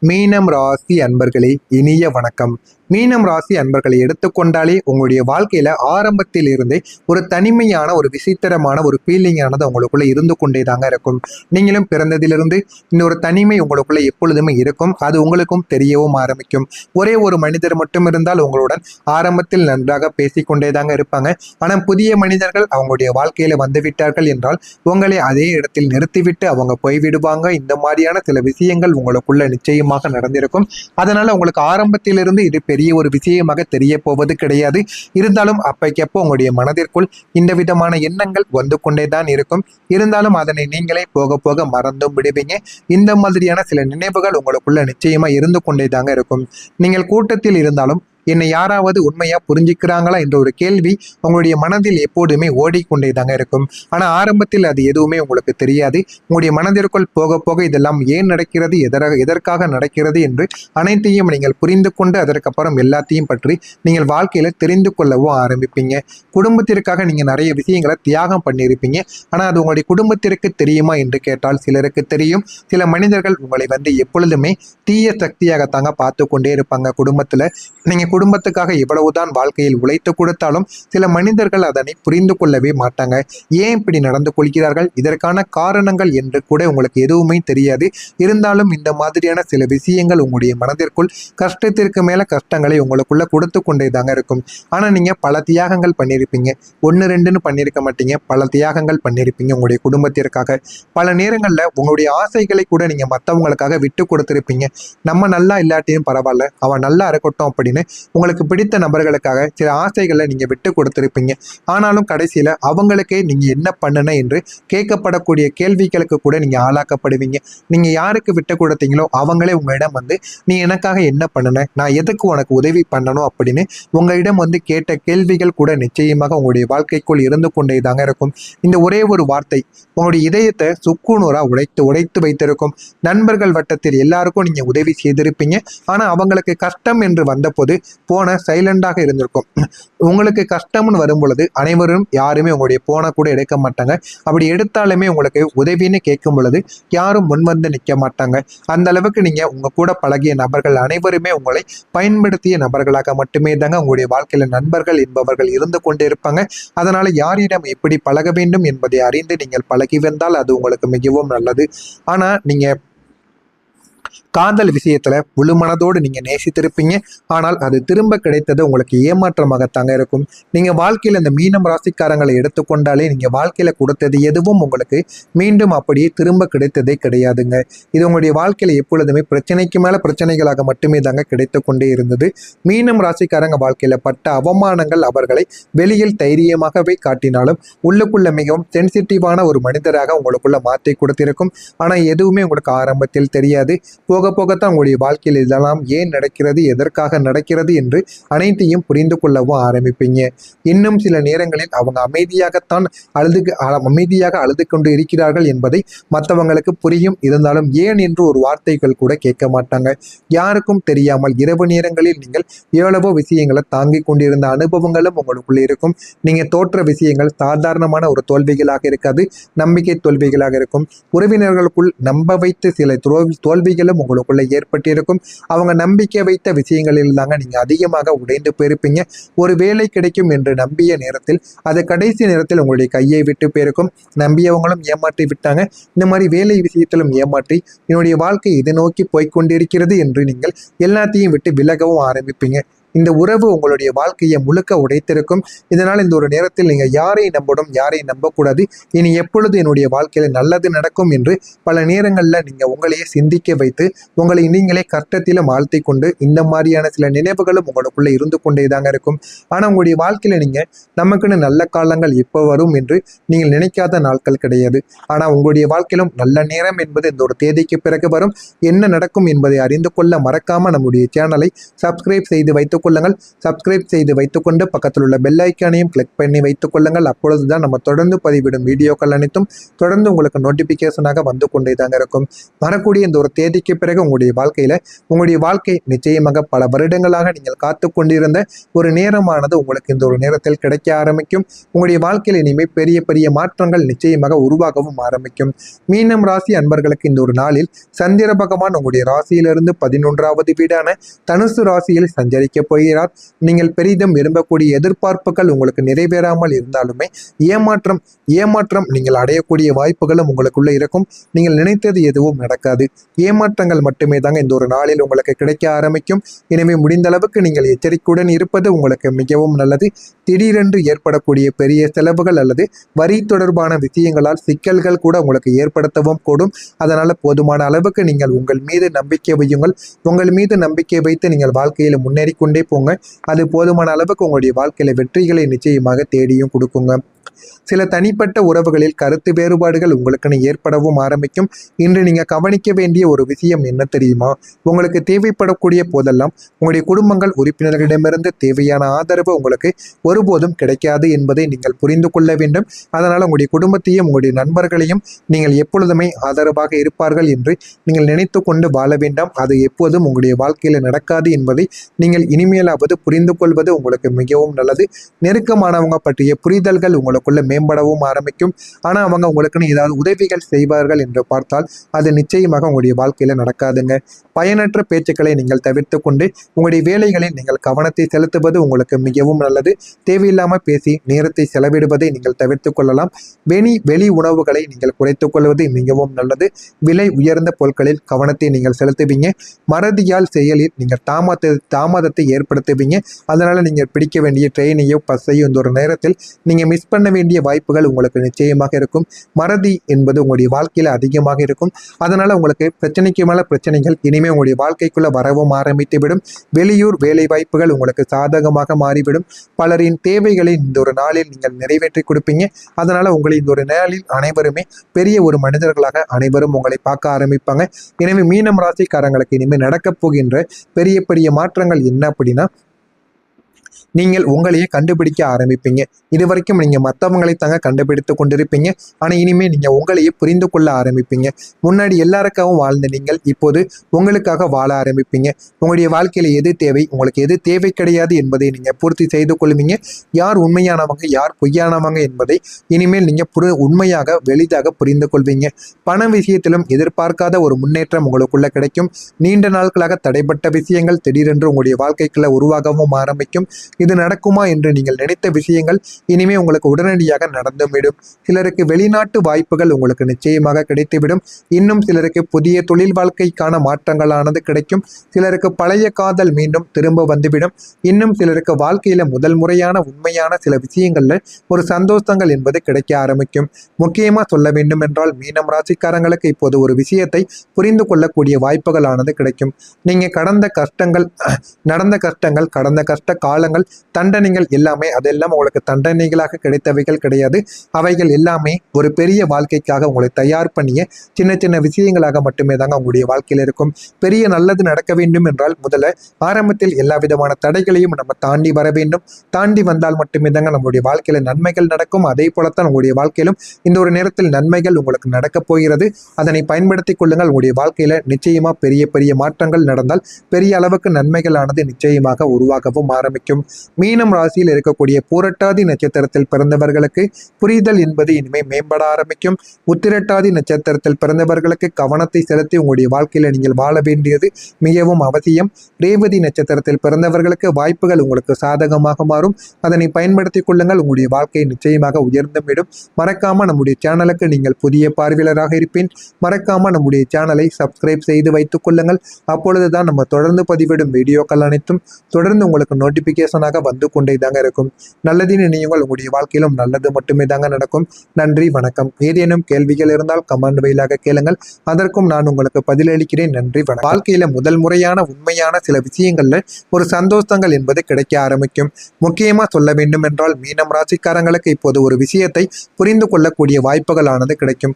மீனம் ராசி அன்பர்களே, இனிய வணக்கம். மீனம் ராசி அன்பர்களை எடுத்துக்கொண்டாலே உங்களுடைய வாழ்க்கையில ஆரம்பத்தில் இருந்தே ஒரு தனிமையான ஒரு விசித்திரமான ஒரு ஃபீலிங்கானது உங்களுக்குள்ள இருந்து கொண்டே தாங்க இருக்கும். நீங்களும் பிறந்ததிலிருந்து இந்த ஒரு தனிமை உங்களுக்குள்ள எப்பொழுதுமே இருக்கும். அது உங்களுக்கும் தெரியவும் ஆரம்பிக்கும். ஒரே ஒரு மனிதர் மட்டும் இருந்தால் உங்களுடன் ஆரம்பத்தில் நன்றாக பேசிக்கொண்டே தாங்க இருப்பாங்க. ஆனால் புதிய மனிதர்கள் அவங்களுடைய வாழ்க்கையில வந்து விட்டார்கள் என்றால் உங்களை அதே இடத்தில் நிறுத்திவிட்டு அவங்க போய்விடுவாங்க. இந்த மாதிரியான சில விஷயங்கள் உங்களுக்குள்ள நிச்சயமாக நடந்திருக்கும். அதனால உங்களுக்கு ஆரம்பத்திலிருந்து இது பெரிய ஒரு விஷயமாக தெரிய போவது கிடையாது. இருந்தாலும் அப்பைக்கப்போ உங்களுடைய மனதிற்குள் இந்த விதமான எண்ணங்கள் வந்து கொண்டேதான் இருக்கும். இருந்தாலும் அதனை நீங்களே போக போக மறந்தும் விடுவீங்க. இந்த மாதிரியான சில நினைவுகள் உங்களுக்குள்ள நிச்சயமா இருந்து கொண்டே தாங்க இருக்கும். நீங்கள் கூட்டத்தில் இருந்தாலும் என்னை யாராவது உண்மையா புரிஞ்சுக்கிறாங்களா என்ற ஒரு கேள்வி உங்களுடைய மனதில் எப்போதுமே ஓடிக்கொண்டே தாங்க இருக்கும். ஆனா ஆரம்பத்தில் அது எதுவுமே உங்களுக்கு தெரியாது. உங்களுடைய மனதிற்குள் போக போக இதெல்லாம் ஏன் நடக்கிறது, எதற்காக நடக்கிறது என்று அனைத்தையும் நீங்கள் புரிந்து கொண்டு அதற்கப்புறம் எல்லாத்தையும் பற்றி நீங்கள் வாழ்க்கையில தெரிந்து கொள்ளவும் ஆரம்பிப்பீங்க. குடும்பத்திற்காக நீங்க நிறைய விஷயங்களை தியாகம் பண்ணியிருப்பீங்க. ஆனா அது உங்களுடைய குடும்பத்திற்கு தெரியுமா என்று கேட்டால் சிலருக்கு தெரியும். சில மனிதர்கள் உங்களை வந்து எப்பொழுதுமே தீய சக்தியாகத்தாங்க பார்த்து கொண்டே இருப்பாங்க. நீங்க குடும்பத்துக்காக எவ்வளவுதான் வாழ்க்கையில் உழைத்து கொடுத்தாலும் சில மனிதர்கள் அதனை புரிந்து கொள்ளவே மாட்டாங்க. ஏன் இப்படி நடந்து கொள்கிறார்கள், இதற்கான காரணங்கள் என்று கூட உங்களுக்கு எதுவுமே தெரியாது. இருந்தாலும் இந்த மாதிரியான சில விஷயங்கள் உங்களுடைய மனதிற்குள் கஷ்டத்திற்கு மேல கஷ்டங்களை உங்களுக்குள்ள கொடுத்து கொண்டே தாங்க இருக்கும். ஆனா நீங்க பல தியாகங்கள் பண்ணியிருப்பீங்க. ஒன்று ரெண்டுன்னு பண்ணியிருக்க மாட்டீங்க, பல தியாகங்கள் பண்ணியிருப்பீங்க உங்களுடைய குடும்பத்திற்காக. பல நேரங்கள்ல உங்களுடைய ஆசைகளை கூட நீங்க மற்றவங்களுக்காக விட்டு கொடுத்திருப்பீங்க. நம்ம நல்லா இல்லாட்டியும் பரவாயில்ல, அவன் நல்லா இருக்கட்டும் அப்படின்னு உங்களுக்கு பிடித்த நபர்களுக்காக சில ஆசைகளை நீங்க விட்டு கொடுத்திருப்பீங்க. ஆனாலும் கடைசியில அவங்களுக்கே நீங்க என்ன பண்ணுன என்று கேட்கப்படக்கூடிய கேள்விகளுக்கு கூட நீங்க ஆளாக்கப்படுவீங்க. நீங்க யாருக்கு விட்டு கொடுத்தீங்களோ அவங்களே உங்களிடம் வந்து நீ எனக்காக என்ன பண்ணுன, நான் எதுக்கு உனக்கு உதவி பண்ணணும் அப்படின்னு உங்களிடம் வந்து கேட்ட கேள்விகள் கூட நிச்சயமாக உங்களுடைய வாழ்க்கைக்குள் இருந்து கொண்டே தாங்க இருக்கும். இந்த ஒரே ஒரு வார்த்தை உங்களுடைய இதயத்தை சுக்குநூறா உடைத்து வைத்திருக்கும். நண்பர்கள் வட்டத்தில் எல்லாருக்கும் நீங்க உதவி செய்திருப்பீங்க. ஆனா அவங்களுக்கு கஷ்டம் என்று வந்தபோது போன சைலண்டாக இருந்திருக்கும். உங்களுக்கு கஷ்டம்னு வரும் பொழுது அனைவரும் யாருமே உங்களுடைய போனை கூட எடுக்க மாட்டாங்க. அப்படி எடுத்தாலுமே உங்களுக்கு உதவின்னு கேட்கும் பொழுது யாரும் முன்வந்து நிற்க மாட்டாங்க. அந்த அளவுக்கு நீங்க உங்க கூட பழகிய நபர்கள் அனைவருமே உங்களை பயன்படுத்திய நபர்களாக மட்டுமே தாங்க உங்களுடைய வாழ்க்கையில நண்பர்கள் என்பவர்கள் இருந்து கொண்டே இருப்பாங்க. அதனால யாரிடம் எப்படி பழக வேண்டும் என்பதை அறிந்து நீங்கள் பழகி வந்தால் அது உங்களுக்கு மிகவும் நல்லது. ஆனா நீங்க காதல் விஷயத்துல முழு மனதோடு நீங்க நேசித்திருப்பீங்க. ஆனால் அது திரும்ப கிடைத்தது உங்களுக்கு ஏமாற்றமாகத்தாங்க இருக்கும். நீங்க வாழ்க்கையில இந்த மீனம் ராசிக்காரங்களை எடுத்துக்கொண்டாலே நீங்க வாழ்க்கையில கொடுத்தது எதுவும் உங்களுக்கு மீண்டும் அப்படியே திரும்ப கிடைத்ததே கிடையாதுங்க. இது உங்களுடைய வாழ்க்கையில எப்பொழுதுமே பிரச்சனைக்கு மேல பிரச்சனைகளாக மட்டுமே தாங்க கிடைத்து கொண்டே இருந்தது. மீனம் ராசிக்காரங்க வாழ்க்கையில பட்ட அவமானங்கள் அவர்களை வெளியில் தைரியமாகவே காட்டினாலும் உள்ளுக்குள்ள மிகவும் சென்சிட்டிவான ஒரு மனிதராக உங்களுக்குள்ள மாற்றி கொடுத்திருக்கும். ஆனா எதுவுமே உங்களுக்கு ஆரம்பத்தில் தெரியாது. போக போகத்தான் உங்களுடைய வாழ்க்கையில் இதெல்லாம் ஏன் நடக்கிறது, எதற்காக நடக்கிறது என்று அனைத்தையும் புரிந்து கொள்ளவும் ஆரம்பிப்பீங்க. இன்னும் சில நேரங்களில் அவங்க அமைதியாக அழுது கொண்டு இருக்கிறார்கள் என்பதை மற்றவங்களுக்கு புரியும். இருந்தாலும் ஏன் என்று ஒரு வார்த்தைகள் கூட கேட்க மாட்டாங்க. யாருக்கும் தெரியாமல் இரவு நேரங்களில் நீங்கள் எவ்வளவோ விஷயங்களை தாங்கிக் கொண்டிருந்த அனுபவங்களும் உங்களுக்குள்ள இருக்கும். நீங்க தோற்ற விஷயங்கள் சாதாரணமான ஒரு தோல்விகளாக இருக்காது, நம்பிக்கை தோல்விகளாக இருக்கும். உறவினர்களுக்குள் நம்ப வைத்து சில தோல்விகளும் உங்களுக்குள்ள ஏற்பட்டிருக்கும். அவங்க நம்பிக்கை வைத்த விஷயங்களில் தாங்க நீங்க அதிகமாக உடைந்து போயிருப்பீங்க. ஒரு வேலை கிடைக்கும் என்று நம்பிய நேரத்தில் அது கடைசி நேரத்தில் உங்களுடைய கையை விட்டு போயிருக்கும். நம்பியவங்களும் ஏமாற்றி விட்டாங்க. இந்த மாதிரி வேலை விஷயத்திலும் ஏமாற்றி என்னுடைய வாழ்க்கை இதை நோக்கி போய்கொண்டிருக்கிறது என்று நீங்கள் எல்லாத்தையும் விட்டு விலகவும் ஆரம்பிப்பீங்க. இந்த உறவு உங்களுடைய வாழ்க்கையை முழுக்க உடைத்திருக்கும். இதனால் இந்த ஒரு நேரத்தில் நீங்க யாரை நம்பணும், யாரை நம்பக்கூடாது, இனி எப்பொழுது என்னுடைய வாழ்க்கையில நல்லது நடக்கும் என்று பல நேரங்கள்ல நீங்க உங்களையே சிந்திக்க வைத்து உங்களை நீங்களே கஷ்டத்திலும் ஆழ்த்தி கொண்டு இந்த மாதிரியான சில நினைவுகளும் உங்களுக்குள்ள இருந்து கொண்டே தாங்க இருக்கும். ஆனா உங்களுடைய வாழ்க்கையில நீங்க நமக்குன்னு நல்ல காலங்கள் எப்போ வரும் என்று நீங்கள் நினைக்காத நாட்கள் கிடையாது. ஆனா உங்களுடைய வாழ்க்கையிலும் நல்ல நேரம் என்பது இந்த ஒரு தேதிக்கு பிறகு வரும். என்ன நடக்கும் என்பதை அறிந்து கொள்ள மறக்காம நம்முடைய சேனலை சப்ஸ்கிரைப் செய்து வைத்துக் கொள்ளுங்கள். சப்ஸ்கிரைப் செய்து வைத்துக்கொண்டு பக்கத்தில் உள்ள பெல் ஐக்கானையும் கிளிக் பண்ணி வைத்துக் கொள்ளுங்கள். அப்பொழுதுதான் நம்ம தொடர்ந்து பதிவிடும் வீடியோக்கள் அனைத்தும் தொடர்ந்து உங்களுக்கு நோட்டிபிகேஷனாக வந்து கொண்டே தாங்க இருக்கும். வரக்கூடிய இந்த ஒரு தேதிக்கு பிறகு உங்களுடைய வாழ்க்கை நிச்சயமாக பல வருடங்களாக நீங்கள் காத்து கொண்டிருந்த ஒரு நேரமானது உங்களுக்கு இந்த ஒரு நேரத்தில் கிடைக்க ஆரம்பிக்கும். உங்களுடைய வாழ்க்கையில் இனிமேல் பெரிய பெரிய மாற்றங்கள் நிச்சயமாக உருவாகவும் ஆரம்பிக்கும். மீனம் ராசி அன்பர்களுக்கு இந்த ஒரு நாளில் சந்திர பகவான் உங்களுடைய ராசியிலிருந்து 11வது வீடான தனுசு ராசியில் சஞ்சரிக்க போகிறார். நீங்கள் பெரிதும் விரும்பக்கூடிய எதிர்பார்ப்புகள் உங்களுக்கு நிறைவேறாமல் இருந்தாலுமே ஏமாற்றம் நீங்கள் அடையக்கூடிய வாய்ப்புகளும் உங்களுக்குள்ள இருக்கும். நீங்கள் நினைத்தது எதுவும் நடக்காது. ஏமாற்றங்கள் மட்டுமே தாங்க இந்த ஒரு நாளில் உங்களுக்கு கிடைக்க ஆரம்பிக்கும். எனவே முடிந்த அளவுக்கு நீங்கள் எச்சரிக்கையுடன் இருப்பது உங்களுக்கு மிகவும் நல்லது. திடீரென்று ஏற்படக்கூடிய பெரிய செலவுகள் அல்லது வரி தொடர்பான விஷயங்களால் சிக்கல்கள் கூட உங்களுக்கு ஏற்படுத்தவும் கூடும். அதனால போதுமான அளவுக்கு நீங்கள் உங்கள் மீது நம்பிக்கை வையுங்கள். உங்கள் மீது நம்பிக்கை வைத்து நீங்கள் வாழ்க்கையில முன்னேறி கொண்டே போங்க. அது போதுமான அளவுக்கு உங்களுடைய வாழ்க்கையில வெற்றிகளை நிச்சயமாக தேடியும் கொடுக்குங்க. சில தனிப்பட்ட உறவுகளில் கருத்து வேறுபாடுகள் உங்களுக்குன்னு ஏற்படவும் ஆரம்பிக்கும். இன்று நீங்க கவனிக்க வேண்டிய ஒரு விஷயம் என்ன தெரியுமா? உங்களுக்கு தேவைப்படக்கூடிய போதெல்லாம் உங்களுடைய குடும்பங்கள் உறுப்பினர்களிடமிருந்து தேவையான ஆதரவு உங்களுக்கு ஒருபோதும் கிடைக்காது என்பதை நீங்கள் புரிந்து கொள்ள வேண்டும். அதனால் உங்களுடைய குடும்பத்தையும் உங்களுடைய நண்பர்களையும் நீங்கள் எப்பொழுதுமே ஆதரவாக இருப்பார்கள் என்று நீங்கள் நினைத்து கொண்டு வாழ வேண்டாம். அது எப்போதும் உங்களுடைய வாழ்க்கையில் நடக்காது என்பதை நீங்கள் இனிமேலாவது புரிந்து கொள்வது உங்களுக்கு மிகவும் நல்லது. நெருக்கமானவங்க பற்றிய புரிதல்கள் உங்களுக்குள்ள மேம்படவும் ஆரம்பிக்கும். ஆனா அவங்க உங்களுக்குன்னு ஏதாவது உதவிகள் செய்வார்கள் என்று பார்த்தால் அது நிச்சயமாக உங்களுடைய வாழ்க்கையில நடக்காதுங்க. பயனற்ற பேச்சுக்களை நீங்கள் தவிர்த்து கொண்டு உங்களுடைய வேலைகளில் நீங்கள் கவனத்தை செலுத்துவது உங்களுக்கு மிகவும் நல்லது. தேவையில்லாமல் பேசி நேரத்தை செலவிடுவதை நீங்கள் தவிர்த்து கொள்ளலாம். வெளி உணவுகளை நீங்கள் குறைத்துக் கொள்வது மிகவும் நல்லது. விலை உயர்ந்த பொருட்களில் கவனத்தை நீங்கள் செலுத்துவீங்க. மறதியால் செயலில் நீங்கள் தாமதத்தை ஏற்படுத்துவீங்க. அதனால நீங்கள் பிடிக்க வேண்டிய ட்ரெயினையோ பஸ்ஸையோ இந்த ஒரு நேரத்தில் நீங்க மிஸ் பண்ண வேண்டிய வாய்ப்புகள் உங்களுக்கு நிச்சயமாக இருக்கும். மறதி என்பது உங்களுடைய வாழ்க்கையில அதிகமாக இருக்கும். அதனால உங்களுக்கு பிரச்சனைக்கு மேல பிரச்சனைகள் இனிமே உங்களுடைய வாழ்க்கைக்குள்ள வரவும் ஆரம்பித்துவிடும். வெளியூர் வேலை வாய்ப்புகள் உங்களுக்கு சாதகமாக மாறிவிடும். பலரின் தேவைகளை இந்த ஒரு நாளில் நீங்கள் நிறைவேற்றி கொடுப்பீங்க. அதனால உங்களை இந்த ஒரு நாளில் அனைவருமே பெரிய ஒரு மனிதர்களாக அனைவரும் உங்களை பார்க்க ஆரம்பிப்பாங்க. எனவே மீனம் ராசிக்காரங்களுக்கு இனிமேல் நடக்கப் போகின்ற பெரிய பெரிய மாற்றங்கள் என்ன அப்படின்னா, நீங்கள் உங்களையே கண்டுபிடிக்க ஆரம்பிப்பீங்க. இது வரைக்கும் நீங்க மற்றவங்களை தாங்க கண்டுபிடித்து கொண்டிருப்பீங்க. ஆனா இனிமே நீங்க உங்களையே புரிந்து கொள்ள ஆரம்பிப்பீங்க. முன்னாடி எல்லாருக்காகவும் வாழ்ந்த நீங்கள் இப்போது உங்களுக்காக வாழ ஆரம்பிப்பீங்க. உங்களுடைய வாழ்க்கையில எது தேவை, உங்களுக்கு எது தேவை கிடையாது என்பதை நீங்க பூர்த்தி செய்து கொள்வீங்க. யார் உண்மையானவங்க யார் பொய்யானவங்க என்பதை இனிமேல் நீங்க உண்மையாக வெளிதாக புரிந்து கொள்வீங்க. பண விஷயத்திலும் எதிர்பார்க்காத ஒரு முன்னேற்றம் உங்களுக்குள்ள கிடைக்கும். நீண்ட நாட்களாக தடைப்பட்ட விஷயங்கள் திடீரென்று உங்களுடைய வாழ்க்கைக்குள்ள உருவாகவும் ஆரம்பிக்கும். இது நடக்குமா என்று நீங்கள் நினைத்த விஷயங்கள் இனிமே உங்களுக்கு உடனடியாக நடந்துவிடும். சிலருக்கு வெளிநாட்டு வாய்ப்புகள் உங்களுக்கு நிச்சயமாக கிடைத்துவிடும். இன்னும் சிலருக்கு புதிய தொழில் வாழ்க்கைக்கான மாற்றங்களானது கிடைக்கும். சிலருக்கு பழைய காதல் மீண்டும் திரும்ப வந்துவிடும். இன்னும் சிலருக்கு வாழ்க்கையில முதல் முறையான உண்மையான சில விஷயங்கள்ல ஒரு சந்தோஷங்கள் என்பது கிடைக்க ஆரம்பிக்கும். முக்கியமா சொல்ல வேண்டும் என்றால் மீனம் ராசிக்காரங்களுக்கு இப்போது ஒரு விஷயத்தை புரிந்து கொள்ளக்கூடிய வாய்ப்புகளானது கிடைக்கும். நீங்க நடந்த கஷ்டங்கள் கடந்த கஷ்ட காலங்கள் தண்டனைகள் எல்லாமே அதெல்லாம் உங்களுக்கு தண்டனைகளாக கிடைத்தவைகள் கிடையாது. அவைகள் எல்லாமே ஒரு பெரிய வாழ்க்கைக்காக உங்களை தயார் பண்ணிய சின்ன சின்ன விஷயங்களாக மட்டுமே தாங்க உங்களுடைய வாழ்க்கையில் இருக்கும். பெரிய நல்லது நடக்க வேண்டும் என்றால் முதல்ல ஆரம்பத்தில் எல்லா விதமான தடைகளையும் நம்ம தாண்டி வர வேண்டும். தாண்டி வந்தால் மட்டுமே தாங்க நம்மளுடைய வாழ்க்கையில நன்மைகள் நடக்கும். அதே போலத்தான் உங்களுடைய வாழ்க்கையிலும் இந்த ஒரு நேரத்தில் நன்மைகள் உங்களுக்கு நடக்கப் போகிறது. அதனை பயன்படுத்திக் கொள்ளுங்கள். உங்களுடைய வாழ்க்கையில நிச்சயமா பெரிய பெரிய மாற்றங்கள் நடந்தால் பெரிய அளவுக்கு நன்மைகளானது நிச்சயமாக உருவாகவும் ஆரம்பிக்கும். மீனம் ராசியில் இருக்கக்கூடிய பூரட்டாதி நட்சத்திரத்தில் பிறந்தவர்களுக்கு புரிதல் என்பது இனிமே மேம்பட ஆரம்பிக்கும். உத்திரட்டாதி நட்சத்திரத்தில் பிறந்தவர்களுக்கு கவனத்தை செலுத்தி உங்களுடைய வாழ்க்கையில நீங்கள் வாழ வேண்டியது மிகவும் அவசியம். ரேவதி நட்சத்திரத்தில் பிறந்தவர்களுக்கு வாய்ப்புகள் உங்களுக்கு சாதகமாக மாறும். அதனை பயன்படுத்திக் கொள்ளுங்கள். உங்களுடைய வாழ்க்கை நிச்சயமாக உயர்ந்துவிடும். மறக்காம நம்முடைய சேனலுக்கு நீங்கள் புதிய பார்வையாளராக இருப்பேன். மறக்காம நம்முடைய சேனலை சப்ஸ்கிரைப் செய்து வைத்துக் கொள்ளுங்கள். அப்பொழுதுதான் நம்ம தொடர்ந்து பதிவிடும் வீடியோக்கள் அனைத்தும் தொடர்ந்து உங்களுக்கு நோட்டிபிகேஷனாக வந்து கொண்டே தாங்க இருக்கும். நல்லதின் நினைவுகள் உங்களுடைய வாழ்க்கையிலும் நல்லது மட்டுமே தாங்க நடக்கும். நன்றி, வணக்கம். ஏதேனும் கேள்விகள் இருந்தால் கமெண்ட் வழியாக கேளுங்கள். அதற்கும் நான் உங்களுக்கு பதிலளிக்கிறேன். நன்றி, வணக்கம். வாழ்க்கையில முதல் முறையான உண்மையான சில விஷயங்கள்ல ஒரு சந்தோஷங்கள் என்பது கிடைக்க ஆரம்பிக்கும். முக்கியமா சொல்ல வேண்டும் என்றால் மீனம் ராசிக்காரங்களுக்கு இப்போது ஒரு விஷயத்தை புரிந்து கொள்ளக்கூடிய வாய்ப்புகளானது கிடைக்கும்.